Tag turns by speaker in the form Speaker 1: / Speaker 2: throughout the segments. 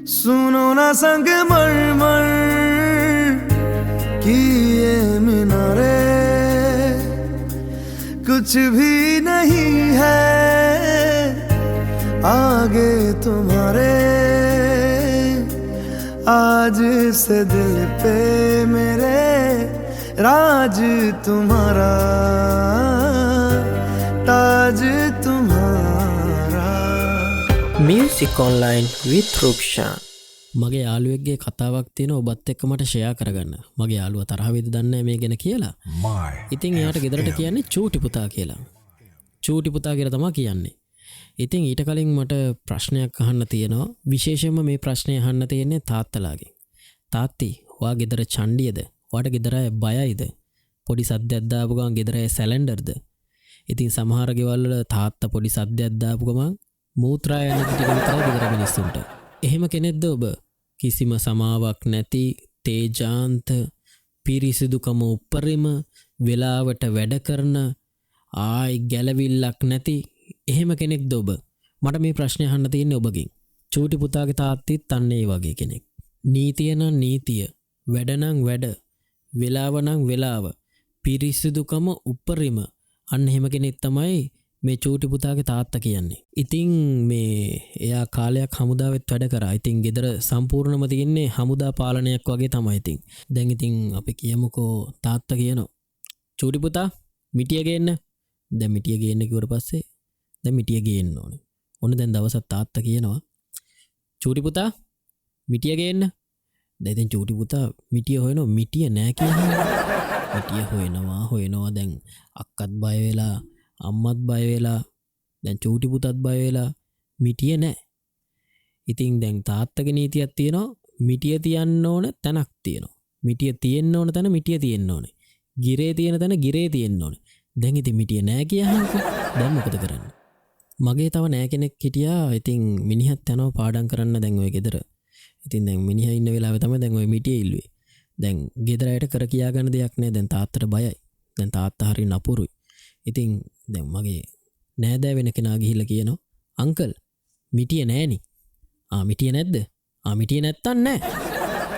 Speaker 1: सुनो ना संग मरमर की ये मीनारे कुछ भी नहीं है आगे तुम्हारे आज से दिल पे मेरे राज तुम्हारा ताज तुम्हारा.
Speaker 2: Music online with Rukshan. මගේ යාළුවෙක්ගේ කතාවක් තියෙනවා ඔබත් එක්ක මට ෂෙයා කරගන්න. මගේ යාළුවා තරහ වෙයිද දන්නේ නැහැ මේ ගැන කියලා. ඉතින් එයාට ගෙදරට කියන්නේ චූටි පුතා කියලා. චූටි පුතා කියලා තමයි කියන්නේ. ඉතින් ඊට කලින් මට ප්‍රශ්නයක් අහන්න තියෙනවා. විශේෂයෙන්ම මේ ප්‍රශ්නේ අහන්න තියෙන්නේ තාත්තලාගෙන්. තාත්ති, ඔයා ගෙදර චණ්ඩියද? ඔයාට ගෙදර අය බයයිද? පොඩි සද්දයක් දාපු ගමන් ගෙදර අය සැලෙන්ඩර්ද? ඉතින් සමහර ගෙවල් වල තාත්තා පොඩි සද්දයක් දාපු ගමන් මූත්‍රා යන ටික විතරයි ගෙදර මිනිස්සුන්ට. එහෙම කෙනෙක්ද ඔබ? කිසිම සමාවක් නැති, තේජාන්ත, පිරිසිදුකම උපරිම, වෙලාවට වැඩ කරන, ආයි ගැලවිල්ලක් නැති එහෙම කෙනෙක්ද ඔබ? මට මේ ප්‍රශ්නේ අහන්න තියෙන්නේ ඔබගෙන්. චූටි පුතාගේ තාත්තිත් අන්න ඒ වගේ කෙනෙක්. නීතිය නම් නීතිය, වැඩ නම් වැඩ, වෙලාව නම් වෙලාව, පිරිසිදුකම උපරිම අන්න එහෙම කෙනෙක් තමයි මේ චූටි පුතාගේ තාත්තා කියන්නේ. ඉතින් මේ එයා කාලයක් හමුදාවෙත් වැඩ කරා. ඉතින් ගෙදර සම්පූර්ණම තියෙන්නේ හමුදා පාලනයක් වගේ තමයි. දැන් ඉතින් අපි කියමුකෝ තාත්තා කියනවා චූටි පුතා මිටිය ගේන්න. දැන් මිටිය ගේන්න කිව්වට පස්සේ දැන් මිටිය ගේන්න ඕනේ. ඔන්න දැන් දවසක් තාත්තා කියනවා චූටි පුතා මිටිය ගේන්න. දැන් ඉතින් චූටි පුතා මිටිය හොයනවා. මිටිය නෑ කියනවා. මිටිය හොයනවා. දැන් අක්කත් බය වෙලා, අම්මත් බය වෙලා, දැන් චූටි පුතත් බය වෙලා මිටිය නෑ. ඉතින් දැන් තාත්තගේ නීතියක් තියෙනවා. මිටිය තියන්න ඕන තැනක් තියෙනවා. මිටිය තියෙන්න ඕන තැන මිටිය තියෙන්න ඕනේ. ගිරේ තියෙන තැන ගිරේ තියෙන්න ඕනේ. දැන් ඉතින් මිටිය නෑ කියහන්කෝ. දැන් මොකද කරන්නේ? මගේ තව නෑ කෙනෙක් හිටියා. ඉතින් මිනිහත් යනවා පාඩම් කරන්න දැන් ඔය ගෙදර. ඉතින් දැන් මිනිහා ඉන්න වෙලාවේ තමයි දැන් ඔය මිටිය ඉල්ලුවේ. දැන් ගෙදර අයට කර කියා ගන්න දෙයක් නෑ. දැන් තාත්තට බයයි. දැන් තාත්තා හරි නපුරුයි. ඉතින් දැන් මගේ නෑදෑ වෙන කෙනා ගිහිල්ලා කියනවා අංකල් මිටිය නෑනි. මිටිය නැද්ද? මිටිය නැත්තන් නෑ.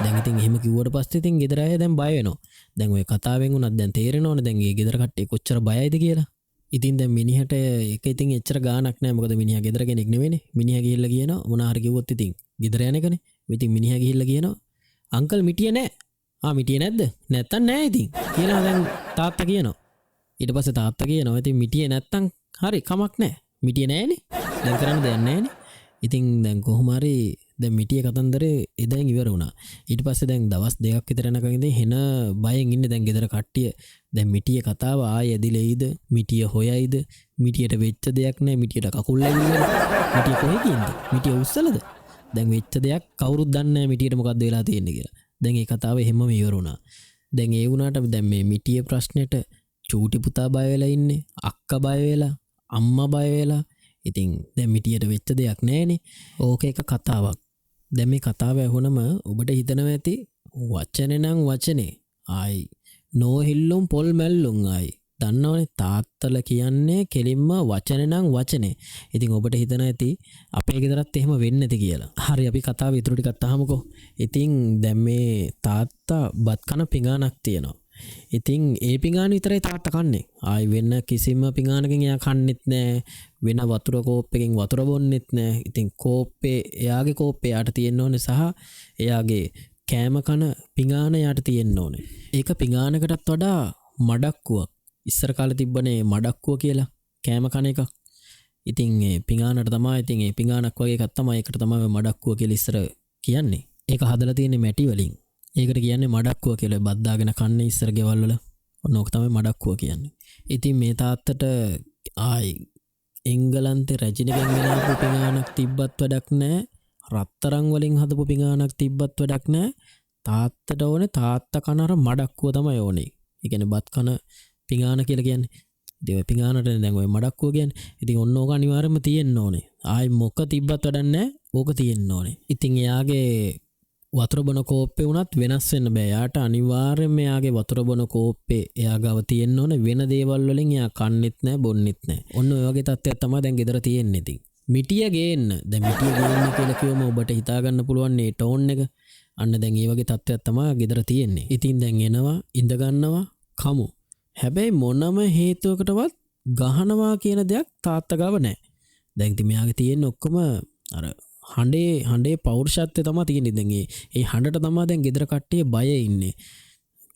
Speaker 2: දැන් ඉතින් එහෙම කිව්වට පස්සේ ඉතින් ගෙදර අය දැන් බය වෙනවා. දැන් ඔය කතාවෙන් උනත් දැන් තේරෙනවනේ දැන් මේ ගෙදර කට්ටිය කොච්චර බයයිද කියලා. ඉතින් දැන් මිනිහට ඒක ඉතින් එච්චර ගාණක් නෑ. මොකද මිනිහා ගෙදර කෙනෙක් නෙවෙයිනේ. මිනිහා ගිහිල්ලා කියනවා මොනා හරි කිව්වොත් ඉතින් ගෙදර යන එකනේ. ඉතින් මිනිහා ගිහිල්ලා කියනවා අංකල් මිටිය නෑ. මිටිය නැද්ද? නැත්තන් නෑ ඉතින් කියලා දැන් තාත්තා කියනවා. ඊට පස්සේ තාත්තා කියනවා ඉතින් මිටිය නැත්තම් හරි කමක් නෑ. මිටිය නෑනේ. දැන් කරන්න දෙයක් නෑනේ. ඉතින් දැන් කොහොම හරි දැන් මිටිය කතන්දරේ එදන් ඉවර වුණා. ඊට පස්සේ දැන් දවස් දෙකක් විතර යනකම් ඉඳන් හෙන බයෙන් ඉන්නේ දැන් ගෙදර කට්ටිය. දැන් මිටිය කතාව ආයෙ ඇදිලෙයිද? මිටිය හොයයිද? මිටියට වෙච්ච දෙයක් නෑ. මිටියට කකුල් ඇවිල්ලා. මිටිය කොහෙ ගින්ද? මිටිය උස්සලද? දැන් වෙච්ච දෙයක් කවුරුත් දන්නේ නෑ මිටියට මොකද්ද වෙලා තියෙන්නේ කියලා. දැන් මේ කතාව හැමම ඉවර වුණා. දැන් ඒ වුණාට දැන් මේ මිටිය ප්‍රශ්නෙට චූටි පුතා බය වෙලා ඉන්නේ, අක්කා බය වෙලා, අම්මා බය වෙලා. ඉතින් දැන් මිටියට වෙච්ච දෙයක් නෑනේ. ඕක එක කතාවක්. දැන් මේ කතාව ඇහුනම ඔබට හිතනවා ඇති වචනේ නම් වචනේ. ආයි නොහිල්ලුම් පොල් මැල්ලුම් ආයි. දන්නවනේ තාත්තලා කියන්නේ කෙලින්ම වචනේ නම් වචනේ. ඉතින් ඔබට හිතනවා ඇති අපේ ගෙදරත් එහෙම වෙන්නේ නැති කියලා. හරි අපි කතාව ඉතුරු ටිකක් අහමුකෝ. ඉතින් දැන් මේ තාත්තා බත් කන පිඟානක් තියෙනවා. ඉතින් ඒ පිඟාන විතරයි තාත්තා කන්නේ. ආයි වෙන කිසිම පිඟානකින් එයා කන්නෙත් නෑ. වෙන වතුර කෝප්පකින් වතුර බොන්නෙත් නෑ. ඉතින් කෝප්පේ එයාගේ කෝප්පේ යාට තියෙන්න ඕනේ සහ එයාගේ කෑම කන පිඟාන යාට තියෙන්න ඕනේ. ඒක පිඟානකටත් වඩා මඩක්කුවක්. ඉස්සර කාලේ තිබ්බනේ මඩක්කුව කියලා කෑම කන එක. ඉතින් ඒ පිඟානට තමයි ඉතින් ඒ පිඟානක් වගේ එකක් තමයි ඒකට තමයි මඩක්කුව කියලා ඉස්සර කියන්නේ. ඒක හදලා තියෙන්නේ මැටි වලින්. ඒකට කියන්නේ මඩක්කුව කියලා. බත් දාගෙන කන්නේ ඉස්සර ගෙවල් වල. ඔන්න ඕක තමයි මඩක්කුව කියන්නේ. ඉතින් මේ තාත්තට ආයි එංගලන්තේ රැජිනගෙන් ගෙනාපු පිඟානක් තිබ්බත් වැඩක් නැහැ. රත්තරන් වලින් හදපු පිඟානක් තිබ්බත් වැඩක් නැහැ. තාත්තට ඕනේ තාත්තා කන අර මඩක්කුව තමයි ඕනේ. ඒ කියන්නේ බත් කන පිඟාන කියලා කියන්නේ. ඉතින් ඔය පිඟානට දැන් ඔය මඩක්කුව කියන්නේ. ඉතින් ඔන්න ඕක අනිවාර්යයෙන්ම තියෙන්න ඕනේ. ආයි මොක තිබ්බත් වැඩක් නැහැ. ඕක තියෙන්න ඕනේ. ඉතින් එයාගේ වතුර බොන කෝප්පේ වුණත් වෙනස් වෙන්න බෑ. යාට අනිවාර්යයෙන්ම යාගේ වතුර බොන කෝප්පේ එයා ගාව තියෙන්න ඕනේ. වෙන දේවල් වලින් එයා කන්නෙත් නෑ බොන්නෙත් නෑ. ඔන්න ඔය වගේ තත්ත්වයක් තමයි දැන් ගෙදර තියෙන්නේ. ඉතින් මිටිය ගේන්න දැන් මිටිය ගේන්න කියලා කිව්වම ඔබට හිතා ගන්න පුළුවන් මේ ටෝන් එක අන්න දැන් ඒ වගේ තත්ත්වයක් තමයි ගෙදර තියෙන්නේ. ඉතින් දැන් එනවා ඉඳ ගන්නවා කමු. හැබැයි මොනම හේතුවකටවත් ගහනවා කියන දෙයක් තාත්තා ගාව නැහැ. දැන් ඉතින් මෙයාගේ තියෙන ඔක්කොම අර හඬේ පෞරුෂත්වය තමයි තියෙන්නේ. දැන් ඒ හඬට තමයි දැන් ගෙදර කට්ටිය බය ඉන්නේ.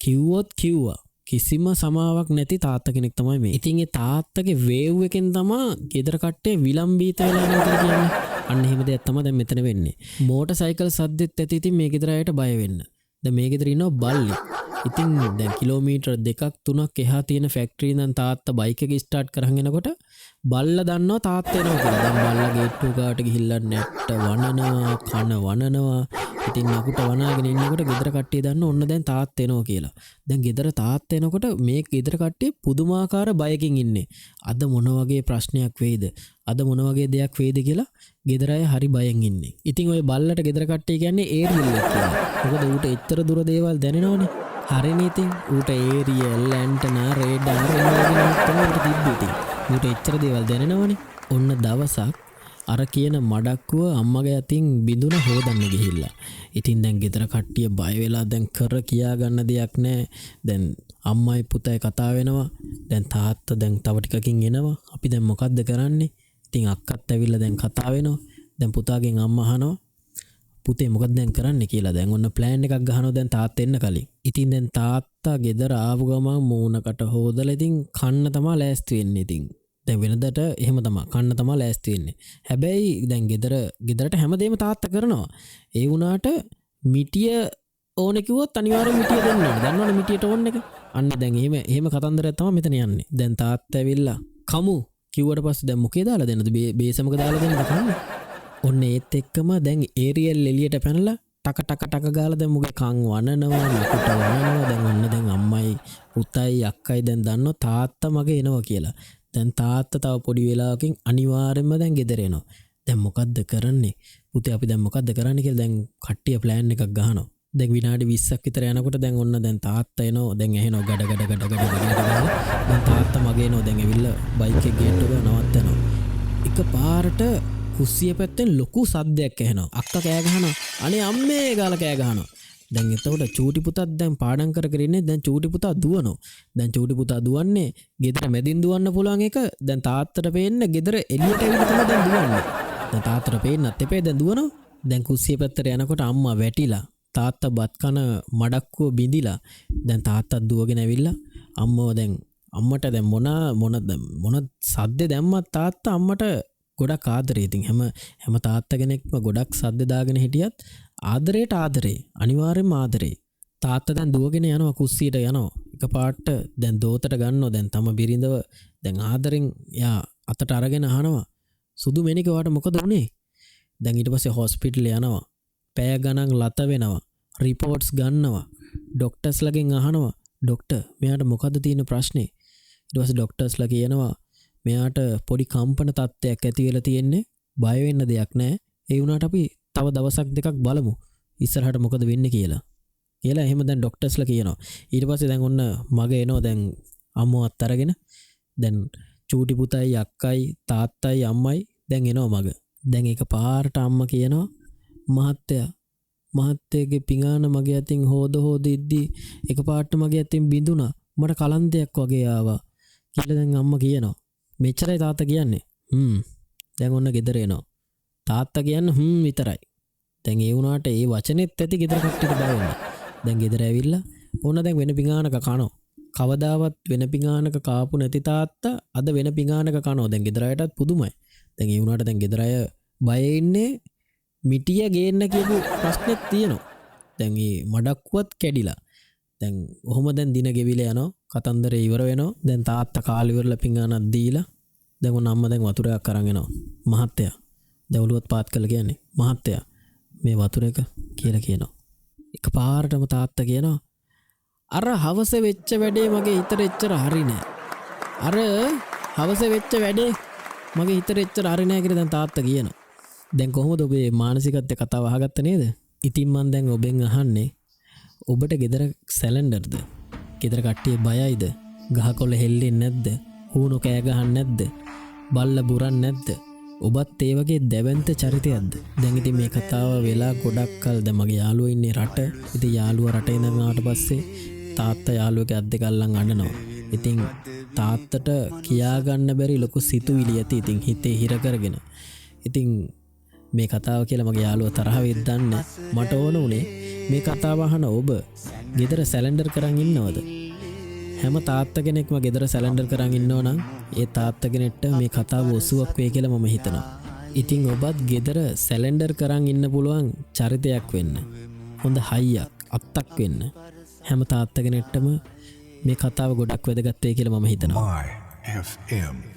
Speaker 2: කිව්වොත් කිව්වා කිසිම සමාවක් නැති තාත්තා කෙනෙක් තමයි මේ. ඉතින් ඒ තාත්තගේ වේව් එකෙන් තමයි ගෙදර කට්ටිය විලම්බීත වෙලා යනවා කියලා කියන්නේ. අන්න එහෙම දෙයක් තමයි දැන් මෙතන වෙන්නේ. මෝටර් සයිකල් සද්දෙත් ඇති ඉතින් මේ ගෙදර අයට බය වෙන්න. දැන් මේ ගෙදර ඉන්නවා බල්ලි. ඉතින් දැන් කිලෝමීටර් 2ක් 3ක් එහා තියෙන ෆැක්ටරි ඉඳන් තාත්තා බයික් එක ස්ටාර්ට් කරන් එනකොට බල්ලා දන්නවා තාත්තා එනවා කියලා. දැන් බල්ලා ගේට්ටුව ගාවට ගිහිල්ලා නැට්ට වනනවා, කන වනනවා. ඉතින් අකුට වනාගෙන ඉන්නකොට ගෙදර කට්ටිය දන්න ඔන්න දැන් තාත්තා එනවා කියලා. දැන් ගෙදර තාත්තා එනකොට මේ ගෙදර කට්ටිය පුදුමාකාර බයකින් ඉන්නේ. අද මොන වගේ ප්‍රශ්නයක් වෙයිද? අද මොන වගේ දෙයක් වෙයිද කියලා ගෙදර අය හරි බයෙන් ඉන්නේ. ඉතින් ওই බල්ලට ගෙදර කට්ටිය කියන්නේ ඒරියල් කියලා. මොකද ඌට එච්චර දුර දේවල් දැනෙනවනේ. හරිනේ ඉතින් ඌට ඒරියල් ඇන්ටනා රේඩාර් එනවා තමයි තිබ්බේ. ඌට එච්චර දේවල් දැනෙනවනේ. ඔන්න දවසක් අර කියන මඩක්කුව අම්මගේ අතින් බිඳුන හොදන්න ගිහිල්ලා. ඉතින් දැන් ගෙදර කට්ටිය බය වෙලා දැන් කර කියා ගන්න දෙයක් නැහැ. දැන් අම්මයි පුතයි කතා වෙනවා. දැන් තාත්තා දැන් තව ටිකකින් එනවා. අපි දැන් මොකද්ද කරන්නේ? ඉතින් අක්කත් ඇවිල්ලා දැන් කතා වෙනවා. දැන් පුතාගෙන් අම්මා අහනවා පුතේ මොකක්ද දැන් කරන්න කියලා. දැන් ඔන්න ප්ලෑන් එකක් ගහනවා දැන් තාත්තා එන්න කලින්. ඉතින් දැන් තාත්තා ගෙදර ආපු ගමන් මූණකට හොදලා ඉතින් කන්න තමයි ලෑස්ති වෙන්නේ. ඉතින් දැන් වෙනදට එහෙම තමයි කන්න තමයි ලෑස්ති වෙන්නේ. හැබැයි දැන් ගෙදරට හැමදේම තාත්තා කරනවා. ඒ වුණාට මිටිය ඕනේ කිව්වොත් අනිවාර්යෙන් මිටිය දෙන්න ඕනේ. දන්නවනේ මිටියට ඕන එක. අන්න දැන් එහෙම කතන්දරයක් තමයි මෙතන යන්නේ. දැන් තාත්තා ඇවිල්ලා කමු කිව්වට පස්සේ දැන් මොකේ දාලා දෙන්නද? බේසමක දාලා දෙන්නද කන්න? ඔන්න ඒත් එක්කම දැන් ඒරියල් එළියට පැනලා ටක ගාලා දැන් මුගේ කන් වනනවා නකුට වනනවා. දැන් ඔන්න දැන් අම්මයි පුතයි අක්කයි දැන් දන්නව තාත්තා මගේ එනවා කියලා. දැන් තාත්තා තව පොඩි වෙලාවකින් අනිවාර්යෙන්ම දැන් ගෙදර එනවා. දැන් මොකද්ද කරන්නේ? පුතේ අපි දැන් මොකද්ද කරන්නේ කියලා දැන් කට්ටිය ප්ලෑන් එකක් ගහනවා. දැන් විනාඩි 20ක් විතර යනකොට දැන් ඔන්න දැන් තාත්තා එනවා. දැන් ඇහෙනවා ගඩ දැන් තාත්තා මගේ එනවා. දැන් ඇවිල්ලා බයික් එක ගේට්ටුව නවත්තනවා. එකපාරට කුස්සිය පැත්තෙන් ලොකු සද්දයක් ඇහෙනවා. අක්කා කෑ ගහනවා. අනේ අම්මේ ගාලා කෑ ගහනවා. දැන් එතකොට චූටි පුතාත් දැන් පාඩම් කර ඉන්නේ. දැන් චූටි පුතා දුවනවා. දැන් චූටි පුතා දුවන්නේ ගෙදර මැදින් දුවන්න පුළුවන් එක දැන් තාත්තට පේන්න ගෙදර එළියට ඇවිල්ලා තමයි දැන් දුවන්නේ. දැන් තාත්තට පේන්නත් එපේ දැන් දුවනවා. දැන් කුස්සිය පැත්තට යනකොට අම්මා වැටිලා තාත්තා බත් කන මඩක්කුව බිඳිලා දැන් තාත්තා දුවගෙන ඇවිල්ලා අම්මව දැන් අම්මට දැන් මොන සද්ද දැම්මත් තාත්තා අම්මට ගොඩක් ආදරේ. ඉතින් හැම තාත්තා කෙනෙක්ම ගොඩක් සද්ද දාගෙන හිටියත් ආදරේට ආදරේ අනිවාර්යෙන්ම ආදරේ. තාත්තා දැන් දුවගෙන යනවා කුස්සියට යනවා. එකපාරට දැන් දෝතට ගන්නවා. දැන් තම බිරිඳව දැන් ආදරෙන් යා අතට අරගෙන අහනවා සුදු මෙනික වාට මොකද උනේ? දැන් ඊට පස්සේ හොස්පිටල් යනවා. පැය ගණන් ලත වෙනවා. රිපෝට්ස් ගන්නවා. ඩොක්ටර්ස්ලාගෙන් අහනවා ඩොක්ටර් මෙයාට මොකද්ද තියෙන ප්‍රශ්නේ? ඊට පස්සේ ඩොක්ටර්ස්ලා කියනවා මෙයාට පොඩි කම්පන තත්ත්වයක් ඇති වෙලා තියෙන්නේ. බය වෙන්න දෙයක් නැහැ. ඒ වුණාට අපි තව දවසක් දෙකක් බලමු ඉස්සරහට මොකද වෙන්නේ කියලා. එහෙම දැන් ඩොක්ටර්ස්ලා කියනවා. ඊට පස්සේ දැන් ඔන්න මග එනවා දැන් අම්මවත් අරගෙන. දැන් චූටි පුතයි අක්කයි තාත්තයි අම්මයි දැන් එනවා මග. දැන් ඒක පාරට අම්මා කියනවා මහත්තයාගේ පිඟාන මගේ අතින් හොද ඉද්දි එකපාරට මගේ අතින් බිඳුණා. මට කලන්තයක් වගේ ආවා කියලා දැන් අම්මා කියනවා. මෙච්චරයි තාත්තා කියන්නේ. දැන් ඔන්න ගෙදර එනවා. තාත්තා කියන්න විතරයි. දැන් ඒ වුණාට ඒ වචනේත් ඇති ගෙදර කට්ටියට බය වෙන්න. දැන් ගෙදර ඇවිල්ලා ඕන දැන් වෙන පිඟානක කනවා. කවදාවත් වෙන පිඟානක කාපු නැති තාත්තා අද වෙන පිඟානක කනවා. දැන් ගෙදර අයටත් පුදුමයි. දැන් ඒ වුණාට දැන් ගෙදර අය බය ඉන්නේ මිටිය ගේන්න කියපු ප්‍රශ්නෙත් තියෙනවා. දැන් මේ මඩක්කුවත් කැඩිලා. දැන් ඔහොම දැන් දින ගෙවිලා යනවා. කතන්දරේ ඉවර වෙනවා. දැන් තාත්තා කාලි ඉවරලා පිඟානක් දීලා දැන් ඔන්න අම්මා දැන් වතුරයක් අරන් එනවා. මහත්තයා දවලුවත් පාත් කළා කියන්නේ මහත්තයා මේ වතුර එක කියලා කියනවා. එකපාරටම තාත්තා කියනවා අර හවස වෙච්ච වැඩේ මගේ හිතට එච්චර හරි නෑ. අර හවස වෙච්ච වැඩේ මගේ හිතට එච්චර හරි නෑ කියලා දැන් තාත්තා කියනවා. දැන් කොහොමද ඔබේ මානසිකත්වයේ කතාව අහගත්ත නේද? ඉතින් මම දැන් ඔබෙන් අහන්නේ ඔබට ගෙදර සැලෙන්ඩර්ද? ගෙදර කට්ටිය බයයිද? ගහකොළ හෙල්ලෙන්නේ නැද්ද? හුණු කෑ ගහන්නේ නැද්ද? බල්ල බුරන්නේ නැද්ද? ඔබත් ඒ වගේ දැවන්ත චරිතයක්ද? දැන් ඉතින් මේ කතාව වෙලා ගොඩක් කල් දැන් මගේ යාළුවා ඉන්නේ රට. ඉතින් යාළුවා රට ඉඳන් පස්සේ තාත්තා යාළුවගේ අත් දෙක අල්ලන් අඬනවා. ඉතින් තාත්තට කියාගන්න බැරි ලොකු සිතුවිලි ඇති. ඉතින් හිතේ හිර කරගෙන. ඉතින් මේ කතාව කියලා මගේ යාළුවා තරහ වෙද්දී දන්නේ මට ඕන උනේ මේ කතාව අහන ඔබ ගෙදර සැලෙන්ඩර් කරන් ඉන්නවද? හැම තාත්තා කෙනෙක්ම ගෙදර සැලෙන්ඩර් කරන් ඉන්නව නම් ඒ තාත්තා කෙනෙක්ට මේ කතාව ඔසුවක් වෙයි කියලා මම හිතනවා. ඉතින් ඔබත් ගෙදර සැලෙන්ඩර් කරන් ඉන්න පුළුවන් චරිතයක් වෙන්න. හොඳ හයියක් අත්තක් වෙන්න. හැම තාත්තා කෙනෙක්ටම මේ කතාව ගොඩක් වැදගත් වෙයි කියලා මම හිතනවා.
Speaker 3: My FM